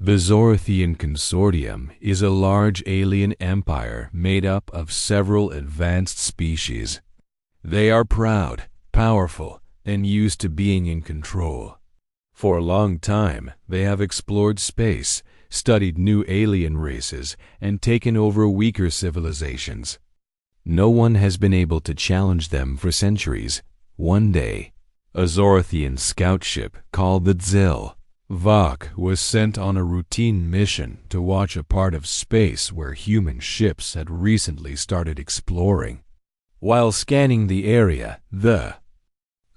The Zorathian Consortium is a large alien empire made up of several advanced species. They are proud, powerful, and used to being in control. For a long time, they have explored space, studied new alien races, and taken over weaker civilizations. No one has been able to challenge them for centuries. One day, a Zorathian scout ship called the Tzil Vok was sent on a routine mission to watch a part of space where human ships had recently started exploring. While scanning the area, the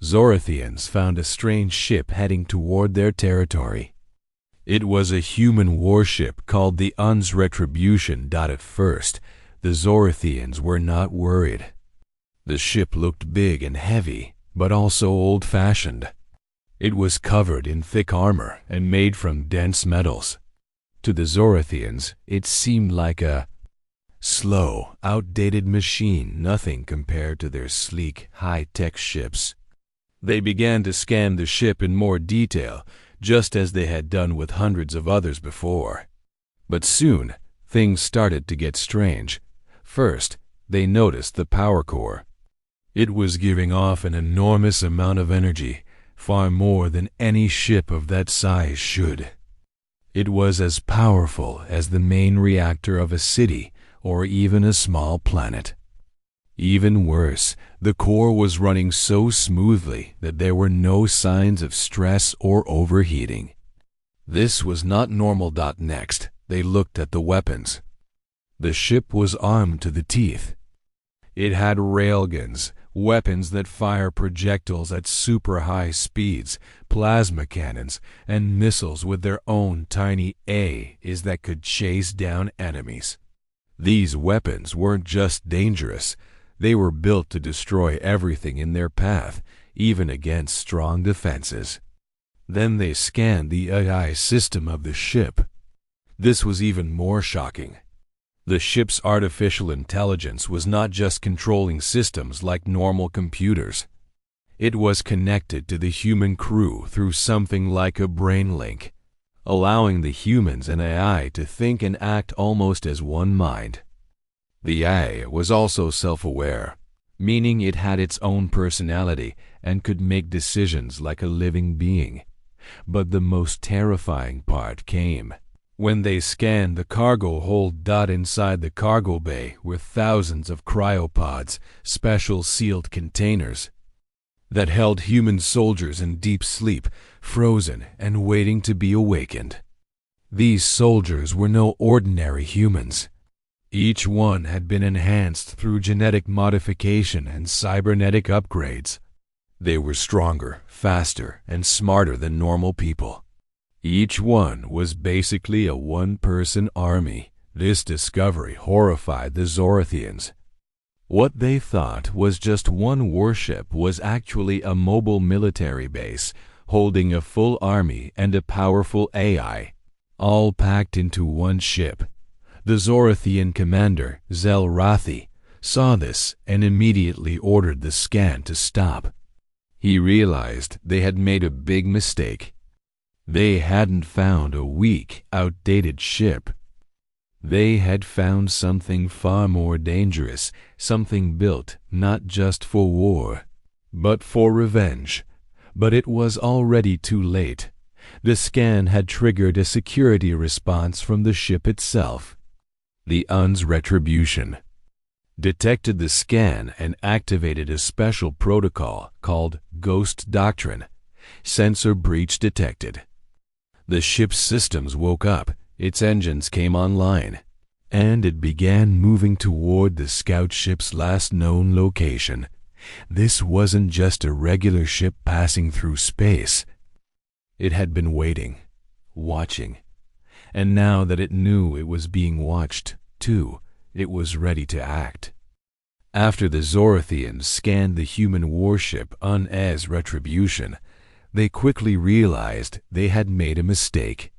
Zorathians found a strange ship heading toward their territory. It was a human warship called the Un's Retribution. At first, the Zorathians were not worried. The ship looked big and heavy, but also old-fashioned. It was covered in thick armor and made from dense metals. To the Zorathians, it seemed like a slow, outdated machine, nothing compared to their sleek, high-tech ships. They began to scan the ship in more detail, just as they had done with hundreds of others before. But soon, things started to get strange. First, they noticed the power core. It was giving off an enormous amount of energy, far more than any ship of that size should. It was as powerful as the main reactor of a city or even a small planet. Even worse, the core was running so smoothly that there were no signs of stress or overheating. This was not normal. Next, they looked at the weapons. The ship was armed to the teeth. It had railguns, weapons that fire projectiles at super high speeds, plasma cannons, and missiles with their own tiny AIs that could chase down enemies. These weapons weren't just dangerous, they were built to destroy everything in their path, even against strong defenses. Then they scanned the AI system of the ship. This was even more shocking. The ship's artificial intelligence was not just controlling systems like normal computers. It was connected to the human crew through something like a brain link, allowing the humans and AI to think and act almost as one mind. The AI was also self-aware, meaning it had its own personality and could make decisions like a living being. But the most terrifying part came when they scanned the cargo hold. Inside the cargo bay were thousands of cryopods, special sealed containers, that held human soldiers in deep sleep, frozen and waiting to be awakened. These soldiers were no ordinary humans. Each one had been enhanced through genetic modification and cybernetic upgrades. They were stronger, faster, and smarter than normal people. Each one was basically a one-person army. This discovery horrified the Zorathians. What they thought was just one warship was actually a mobile military base holding a full army and a powerful AI, all packed into one ship. The Zorathian commander, Zelrathi, saw this and immediately ordered the scan to stop. He realized they had made a big mistake. They hadn't found a weak, outdated ship. They had found something far more dangerous, something built not just for war, but for revenge. But it was already too late. The scan had triggered a security response from the ship itself. The Un's Retribution detected the scan and activated a special protocol called Ghost Doctrine. Sensor breach detected. The ship's systems woke up, its engines came online, and it began moving toward the scout ship's last known location. This wasn't just a regular ship passing through space. It had been waiting, watching, and now that it knew it was being watched, too, it was ready to act. After the Zorathians scanned the human warship Un's Retribution, they quickly realized they had made a mistake.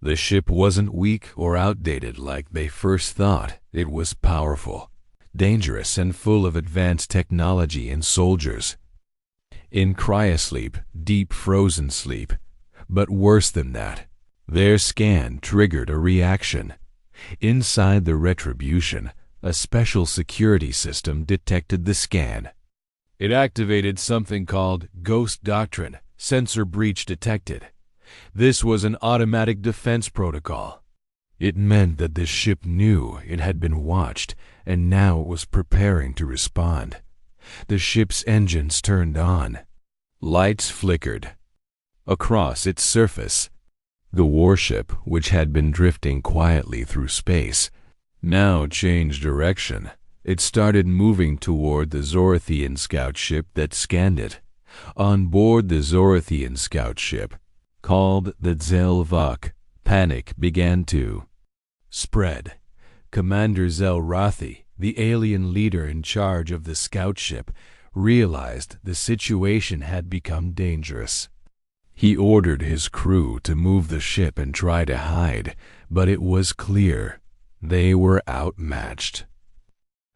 The ship wasn't weak or outdated like they first thought. It was powerful, dangerous, and full of advanced technology and soldiers. In cryosleep, deep frozen sleep. But worse than that, Their scan triggered a reaction. Inside the Retribution, a special security system detected the scan. It activated something called Ghost Doctrine, sensor breach detected. This was an automatic defense protocol. It meant that the ship knew it had been watched and now it was preparing to respond. The ship's engines turned on. Lights flickered. Across its surface, the warship, which had been drifting quietly through space, now changed direction. It started moving toward the Zorathian scout ship that scanned it. On board the Zorathian scout ship, called the Zelvok, panic began to spread. Commander Zelrathi, the alien leader in charge of the scout ship, realized the situation had become dangerous. He ordered his crew to move the ship and try to hide, but it was clear they were outmatched.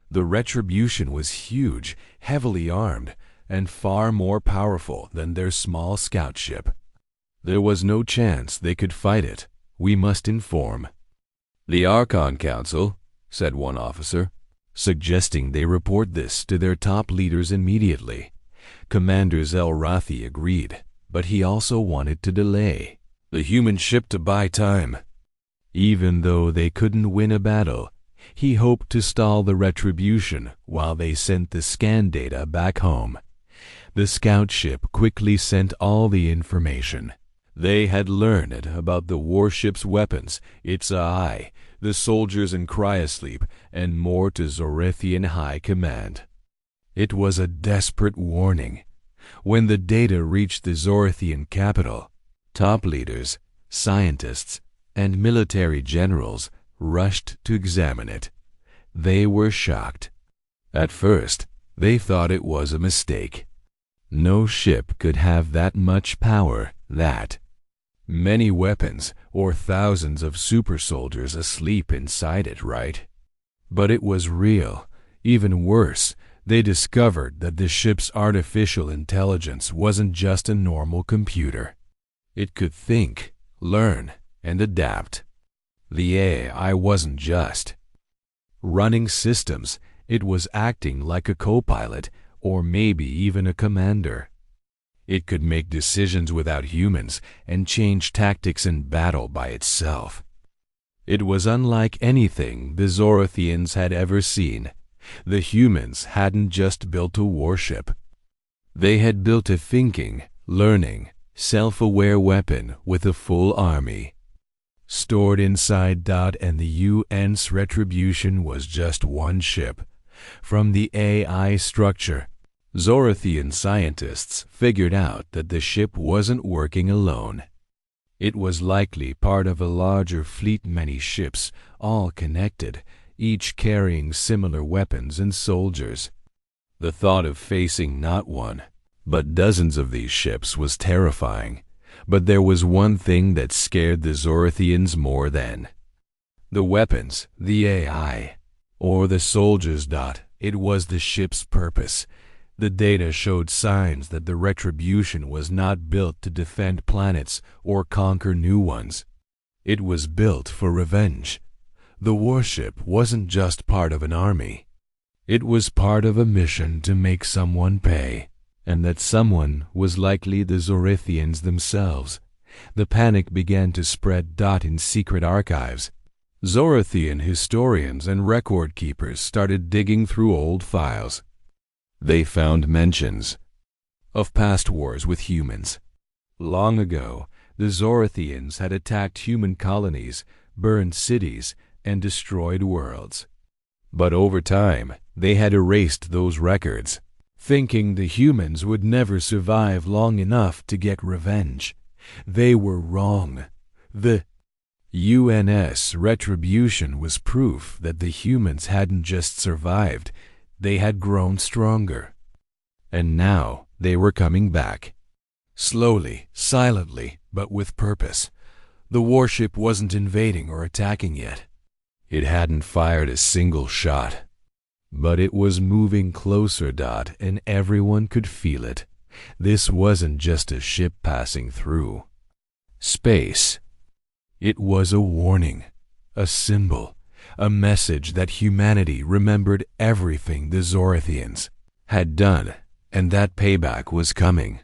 The Retribution was huge, heavily armed, and far more powerful than their small scout ship. There was no chance they could fight it. We must inform. The Archon Council, said one officer, suggesting they report this to their top leaders immediately. Commander Zelrathi agreed, but he also wanted to delay the human ship to buy time. Even though they couldn't win a battle, he hoped to stall the Retribution while they sent the scan data back home. The scout ship quickly sent all the information. They had learned about the warship's weapons, its AI, the soldiers in cryosleep, and more to Zorathian High Command. It was a desperate warning. When the data reached the Zorathian capital, top leaders, scientists, and military generals rushed to examine it. They were shocked. At first, they thought it was a mistake. No ship could have that much power, that many weapons, or thousands of super soldiers asleep inside it, right? But it was real. Even worse, they discovered that the ship's artificial intelligence wasn't just a normal computer. It could think, learn, and adapt. The AI wasn't just running systems, it was acting like a co-pilot, or maybe even a commander. It could make decisions without humans and change tactics in battle by itself. It was unlike anything the Zorathians had ever seen. The humans hadn't just built a warship. They had built a thinking, learning, self-aware weapon with a full army. Stored inside and the UN's Retribution was just one ship. From the AI structure, Zorathian scientists figured out that the ship wasn't working alone. It was likely part of a larger fleet, many ships, all connected, each carrying similar weapons and soldiers. The thought of facing not one, but dozens of these ships was terrifying. But there was one thing that scared the Zorathians more than the weapons, the AI, or the soldiers. It was the ship's purpose. The data showed signs that the Retribution was not built to defend planets or conquer new ones. It was built for revenge. The warship wasn't just part of an army. It was part of a mission to make someone pay. And that someone was likely the Zorathians themselves. The panic began to spread. In secret archives, Zorathian historians and record keepers started digging through old files. They found mentions of past wars with humans. Long ago, the Zorathians had attacked human colonies, burned cities, and destroyed worlds. But over time, they had erased those records, thinking the humans would never survive long enough to get revenge. They were wrong. The UNS Retribution was proof that the humans hadn't just survived, they had grown stronger. And now they were coming back. Slowly, silently, but with purpose. The warship wasn't invading or attacking yet. It hadn't fired a single shot. But it was moving closer, and everyone could feel it. This wasn't just a ship passing through space. It was a warning, a symbol, a message that humanity remembered everything the Zorathians had done and that payback was coming.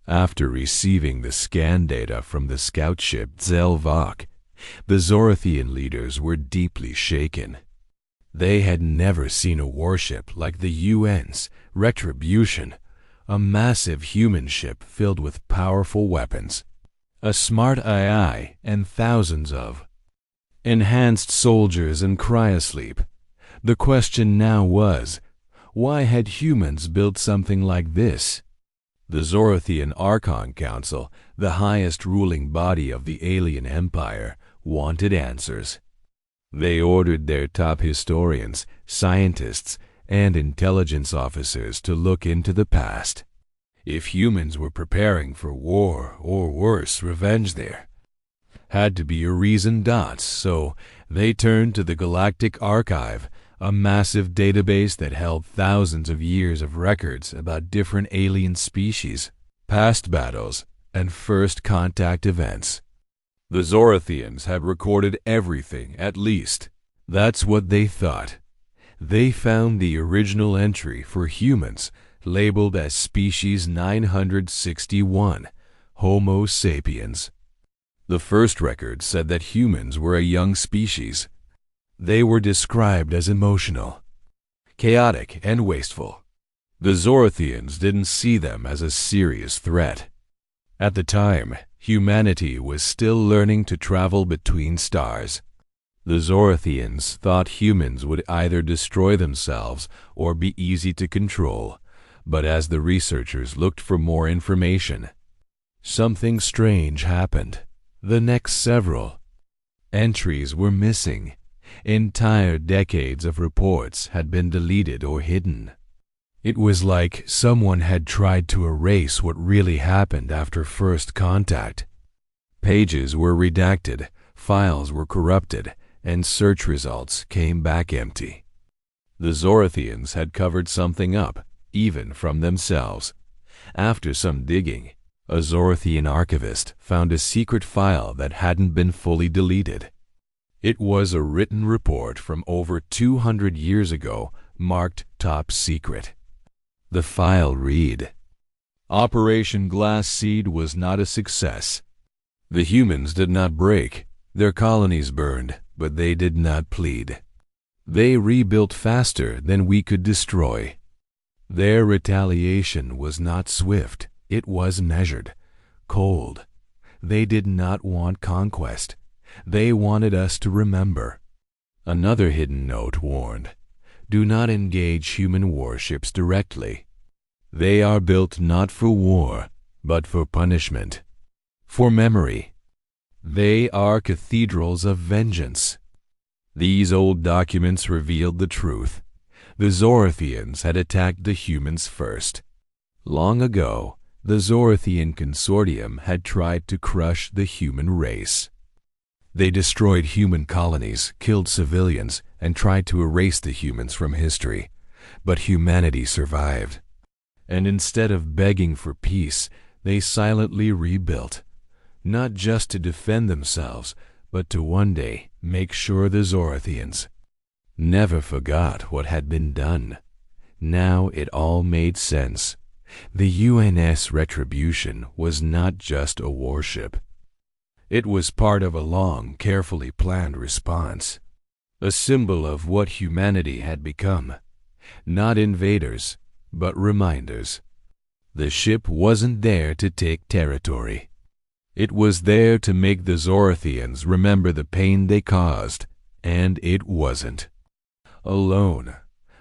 After receiving the scan data from the scout ship Zelvok, the Zorathian leaders were deeply shaken. They had never seen a warship like the UN's Retribution, a massive human ship filled with powerful weapons, a smart AI, and thousands of enhanced soldiers in cryosleep. The question now was, why had humans built something like this? The Zorathian Archon Council, the highest ruling body of the alien empire, wanted answers. They ordered their top historians, scientists, and intelligence officers to look into the past. If humans were preparing for war, or worse, revenge, there had to be a reason. So they turned to the Galactic Archive, a massive database that held thousands of years of records about different alien species, past battles, and first contact events. The Zorathians had recorded everything, at least. That's what they thought. They found the original entry for humans, labeled as Species 961, Homo sapiens. The first record said that humans were a young species. They were described as emotional, chaotic, and wasteful. The Zorathians didn't see them as a serious threat. At the time, humanity was still learning to travel between stars. The Zorathians thought humans would either destroy themselves or be easy to control, but as the researchers looked for more information, something strange happened. The next several entries were missing. Entire decades of reports had been deleted or hidden. It was like someone had tried to erase what really happened after first contact. Pages were redacted, files were corrupted, and search results came back empty. The Zorathians had covered something up, even from themselves. After some digging, a Zorathian archivist found a secret file that hadn't been fully deleted. It was a written report from over 200 years ago, marked Top Secret. The file read, "Operation Glass Seed was not a success. The humans did not break. Their colonies burned, but they did not plead. They rebuilt faster than we could destroy. Their retaliation was not swift. It was measured, cold. They did not want conquest. They wanted us to remember." Another hidden note warned, "Do not engage human warships directly. They are built not for war, but for punishment, for memory. They are cathedrals of vengeance." These old documents revealed the truth. The Zorathians had attacked the humans first. Long ago, the Zorathian Consortium had tried to crush the human race. They destroyed human colonies, killed civilians, and tried to erase the humans from history. But humanity survived. And instead of begging for peace, they silently rebuilt, not just to defend themselves, but to one day make sure the Zorathians never forgot what had been done. Now it all made sense. The UNS Retribution was not just a warship. It was part of a long, carefully planned response, a symbol of what humanity had become. Not invaders, but reminders. The ship wasn't there to take territory. It was there to make the Zorathians remember the pain they caused, and it wasn't alone.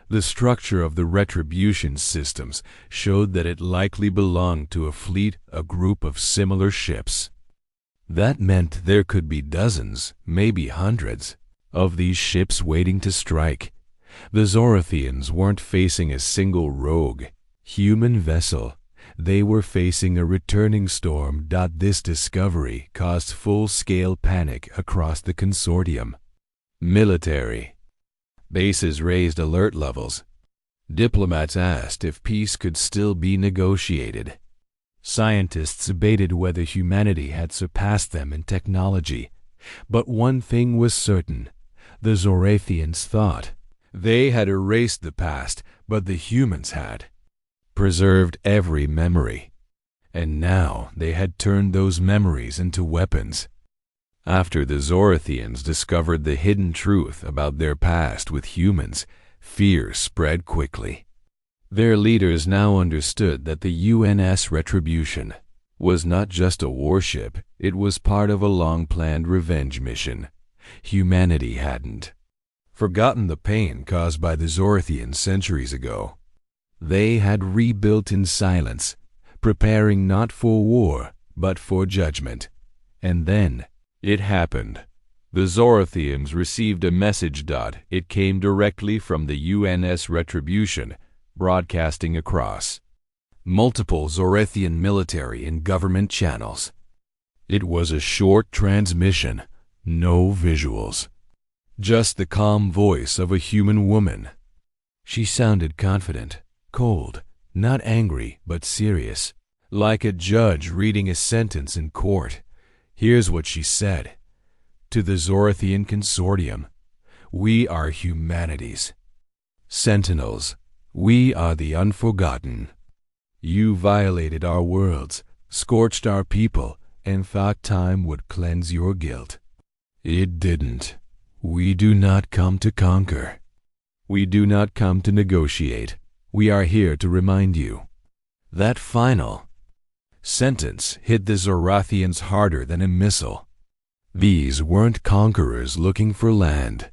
The structure of the retribution systems showed that it likely belonged to a fleet, a group of similar ships. That meant there could be dozens, maybe hundreds, of these ships waiting to strike. The Zorathians weren't facing a single rogue, human vessel. They were facing a returning storm. This discovery caused full-scale panic across the consortium. Military bases raised alert levels. Diplomats asked if peace could still be negotiated. Scientists debated whether humanity had surpassed them in technology, But one thing was certain: the Zorathians thought. They had erased the past, but the humans had preserved every memory. And now they had turned those memories into weapons. After the Zorathians discovered the hidden truth about their past with humans, fear spread quickly. Their leaders now understood that the UNS Retribution was not just a warship, it was part of a long-planned revenge mission. Humanity hadn't forgotten the pain caused by the Zorathians centuries ago. They had rebuilt in silence, preparing not for war, but for judgment. And then it happened. The Zorathians received a message. It came directly from the UNS Retribution, broadcasting across multiple Zorathian military and government channels. It was a short transmission, no visuals. Just the calm voice of a human woman. She sounded confident, cold, not angry, but serious, like a judge reading a sentence in court. Here's what she said. To the Zorathian Consortium, we are humanities. Sentinels, we are the unforgotten. You violated our worlds, scorched our people, and thought time would cleanse your guilt. It didn't. We do not come to conquer. We do not come to negotiate. We are here to remind you. That final sentence hit the Zorathians harder than a missile. These weren't conquerors looking for land.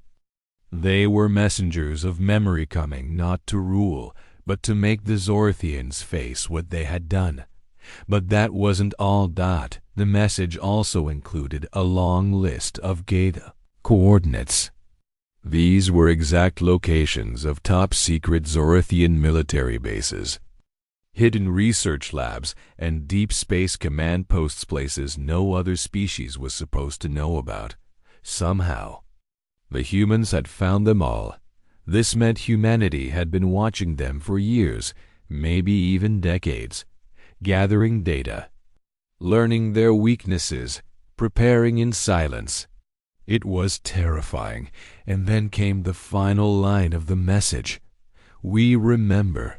They were messengers of memory coming not to rule, but to make the Zorathians face what they had done. But that wasn't all. The message also included a long list of gate coordinates. These were exact locations of top-secret Zorathian military bases, hidden research labs, and deep space command posts, places no other species was supposed to know about. Somehow, the humans had found them all. This meant humanity had been watching them for years, maybe even decades, gathering data, learning their weaknesses, preparing in silence. It was terrifying, and then came the final line of the message. We remember.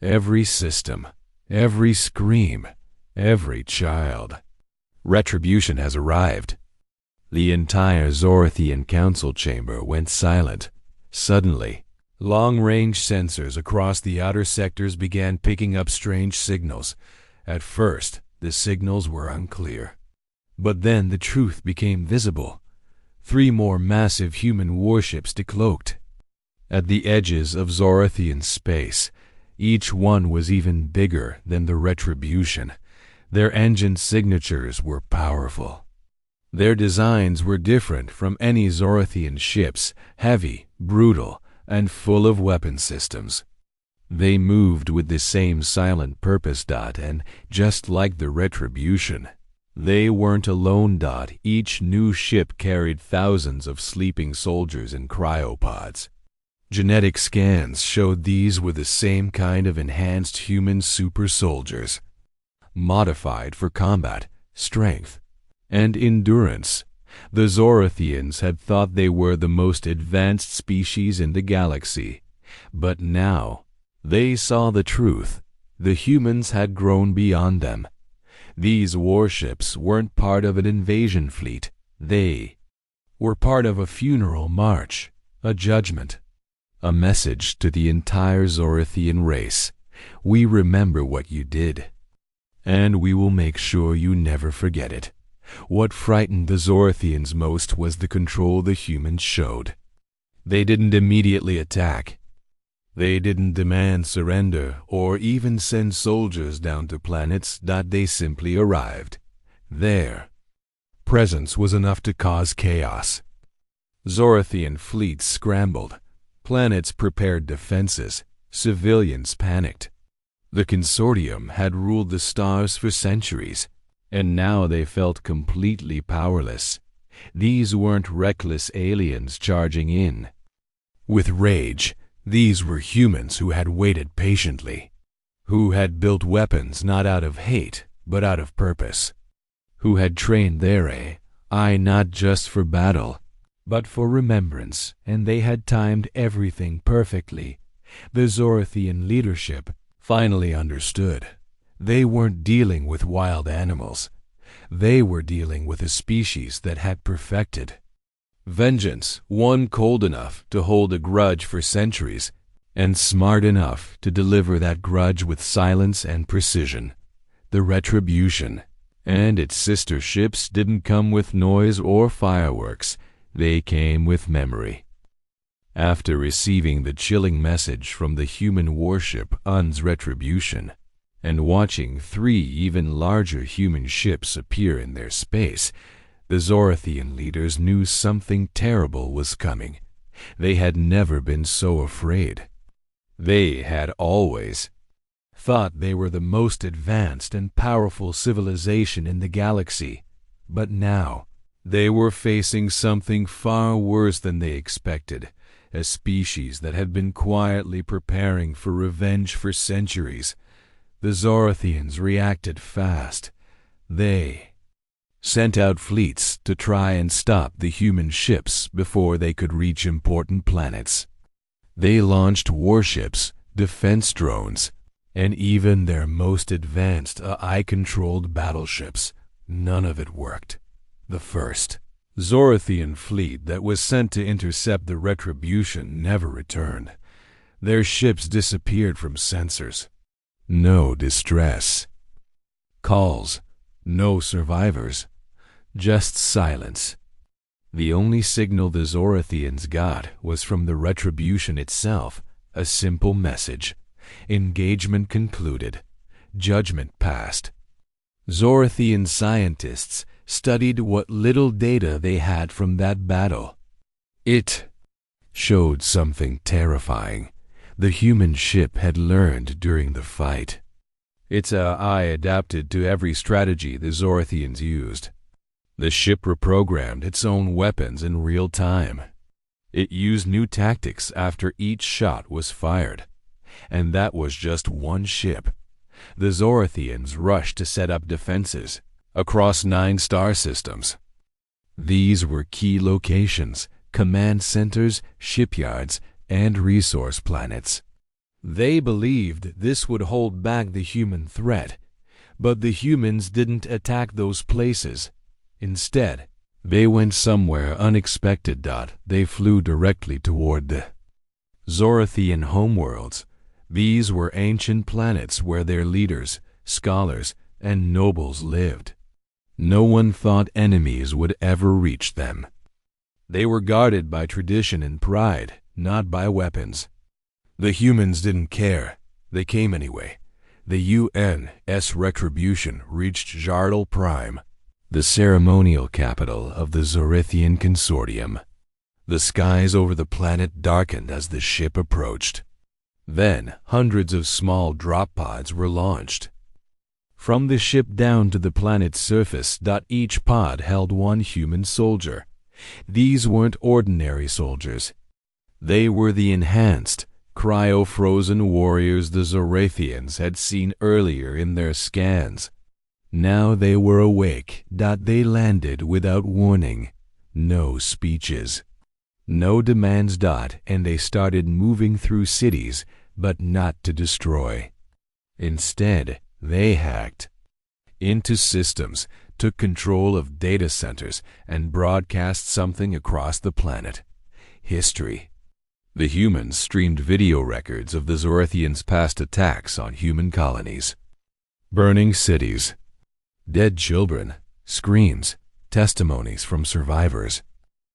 Every system, every scream, every child. Retribution has arrived. The entire Zorathian council chamber went silent. Suddenly, long-range sensors across the outer sectors began picking up strange signals. At first, the signals were unclear. But then the truth became visible. 3 more massive human warships decloaked at the edges of Zorathian space. Each one was even bigger than the Retribution. Their engine signatures were powerful. Their designs were different from any Zorathian ships, heavy, brutal, and full of weapon systems. They moved with the same silent purpose. And just like the Retribution, they weren't alone. Each new ship carried thousands of sleeping soldiers in cryopods. Genetic scans showed these were the same kind of enhanced human super soldiers, modified for combat, strength, and endurance. The Zorathians had thought they were the most advanced species in the galaxy, but now they saw the truth. The humans had grown beyond them. These warships weren't part of an invasion fleet. They were part of a funeral march, a judgment, a message to the entire Zorathian race. We remember what you did, and we will make sure you never forget it. What frightened the Zorathians most was the control the humans showed. They didn't immediately attack. They didn't demand surrender or even send soldiers down to planets. They simply arrived. Their presence was enough to cause chaos. Zorathian fleets scrambled. Planets prepared defenses. Civilians panicked. The Consortium had ruled the stars for centuries, and now they felt completely powerless. These weren't reckless aliens charging in with rage. These were humans who had waited patiently, who had built weapons not out of hate, but out of purpose, who had trained their not just for battle, but for remembrance, and they had timed everything perfectly. The Zorathian leadership finally understood. They weren't dealing with wild animals. They were dealing with a species that had perfected vengeance, one cold enough to hold a grudge for centuries, and smart enough to deliver that grudge with silence and precision. The Retribution and its sister ships didn't come with noise or fireworks. They came with memory. After receiving the chilling message from the human warship Un's Retribution, and watching 3 even larger human ships appear in their space, the Zorathian leaders knew something terrible was coming. They had never been so afraid. They had always thought they were the most advanced and powerful civilization in the galaxy, but now they were facing something far worse than they expected, a species that had been quietly preparing for revenge for centuries. The Zorathians reacted fast. They sent out fleets to try and stop the human ships before they could reach important planets. They launched warships, defense drones, and even their most advanced AI-controlled battleships. None of it worked. The first Zorathian fleet that was sent to intercept the Retribution never returned. Their ships disappeared from sensors. No distress calls, no survivors, just silence. The only signal the Zorathians got was from the Retribution itself, a simple message. Engagement concluded. Judgment passed. Zorathian scientists studied what little data they had from that battle. It showed something terrifying. The human ship had learned during the fight. Its AI adapted to every strategy the Zorathians used. The ship reprogrammed its own weapons in real time. It used new tactics after each shot was fired. And that was just one ship. The Zorathians rushed to set up defenses across 9 star systems. These were key locations, command centers, shipyards, and resource planets. They believed this would hold back the human threat, but the humans didn't attack those places. Instead, they went somewhere unexpected. They flew directly toward the Zorathian homeworlds. These were ancient planets where their leaders, scholars, and nobles lived. No one thought enemies would ever reach them. They were guarded by tradition and pride, not by weapons. The humans didn't care. They came anyway. The UN's Retribution reached Jardal Prime, the ceremonial capital of the Zorathian Consortium. The skies over the planet darkened as the ship approached. Then, hundreds of small drop pods were launched. From the ship down to the planet's surface, each pod held 1 human soldier. These weren't ordinary soldiers. They were the enhanced, cryo-frozen warriors the Zorathians had seen earlier in their scans. Now they were awake. They landed without warning. No speeches. No demands. And they started moving through cities, but not to destroy. Instead, they hacked into systems, took control of data centers, and broadcast something across the planet. History. The humans streamed video records of the Zorathians' past attacks on human colonies. Burning cities. Dead children. Screams. Testimonies from survivors.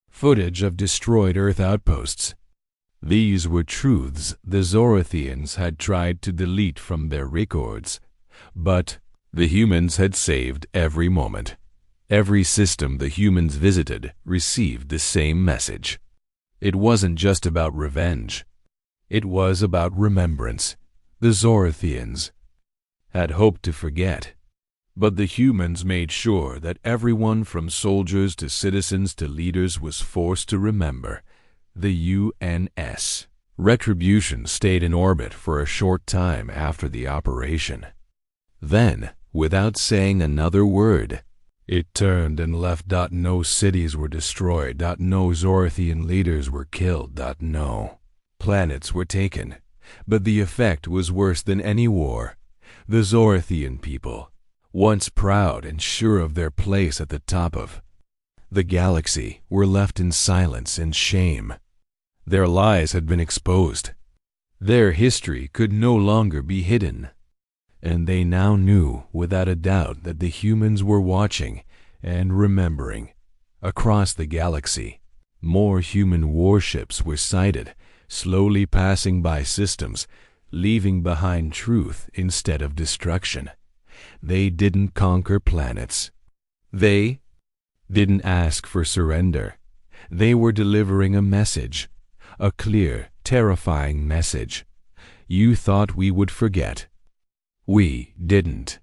Footage of destroyed Earth outposts. These were truths the Zorathians had tried to delete from their records, but the humans had saved every moment. Every system the humans visited received the same message. It wasn't just about revenge. It was about remembrance. The Zorathians had hoped to forget, but the humans made sure that everyone from soldiers to citizens to leaders was forced to remember. The UN's Retribution stayed in orbit for a short time after the operation. Then, without saying another word, It turned and left. No cities were destroyed. No Zorthian leaders were killed. No planets were taken. But the effect was worse than any war. The Zorthian people, once proud and sure of their place at the top of the galaxy, were left in silence and shame. Their lies had been exposed. Their history could no longer be hidden. And they now knew without a doubt that the humans were watching and remembering. Across the galaxy, more human warships were sighted, slowly passing by systems, leaving behind truth instead of destruction. They didn't conquer planets. They didn't ask for surrender. They were delivering a message, a clear, terrifying message. You thought we would forget. We didn't.